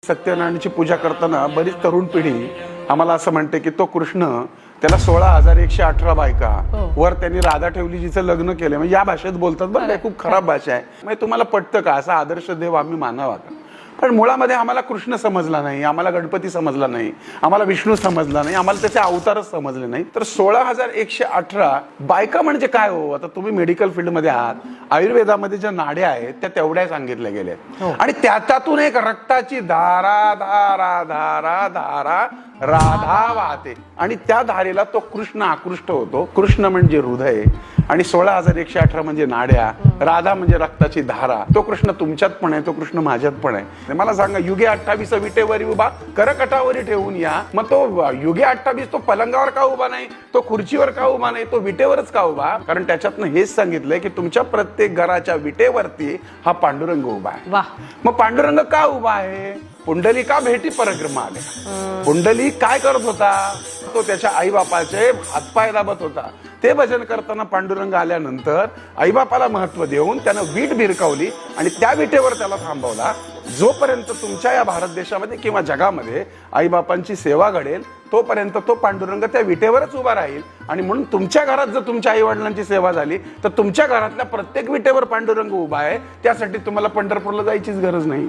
सत्यनारायणाची पूजा करताना बरीच तरुण पिढी आम्हाला असं म्हणते की तो कृष्ण त्याला 16,118 बायका वर त्यांनी राधा ठेवली जिचं लग्न केलं. म्हणजे या भाषेत बोलतात बरं, हे खूप खराब भाषा आहे. म्हणजे तुम्हाला पटतं का असा आदर्श देव आम्ही मानावा का? पण मुळामध्ये आम्हाला कृष्ण समजला नाही, आम्हाला गणपती समजला नाही, आम्हाला विष्णू समजला नाही, आम्हाला त्याचे अवतारच समजले नाही. तर 16,118 बायका म्हणजे काय हो? आता तुम्ही मेडिकल फील्डमध्ये आहात, आयुर्वेदामध्ये ज्या नाड्या आहेत त्या तेवढ्या सांगितल्या गेल्या आणि त्यातून एक रक्ताची धारा धारा धारा धारा राधा वाहते आणि त्या धारेला तो कृष्ण आकृष्ट होतो. कृष्ण म्हणजे हृदय आणि 16,118 म्हणजे नाड्या, राधा म्हणजे रक्ताची धारा. तो कृष्ण तुमच्यात पण आहे, तो कृष्ण माझ्यात पण आहे. मला सांगा, युगे 28 विटेवरी उभा करकटावरी ठेवून या. मग तो युगे 28 तो पलंगावर का उभा नाही, तो खुर्चीवर का उभा नाही, तो विटेवरच का उभा? कारण त्याच्यातनं हेच सांगितलंय की तुमच्या प्रत्येक घराच्या विटेवरती हा पांडुरंग उभा आहे. मग पांडुरंग का उभा आहे? पुंडली का भेटी परिक्रमा आल्या. पुंडली काय करत होता? तो त्याच्या आई बापाचे हातपाय दाबत होता. ते भजन करताना पांडुरंग आल्यानंतर आईबापाला महत्व देऊन त्यानं वीट भिरकावली आणि त्या विटेवर त्याला थांबवला. जोपर्यंत तुमच्या या भारत देशामध्ये किंवा जगामध्ये आईबापांची सेवा घडेल तोपर्यंत तो पांडुरंग त्या विटेवरच उभा राहील. आणि म्हणून तुमच्या घरात जर तुमच्या आई वडिलांची सेवा झाली तर तुमच्या घरातल्या प्रत्येक विटेवर पांडुरंग उभा आहे. त्यासाठी तुम्हाला पंढरपूरला जायचीच गरज नाही.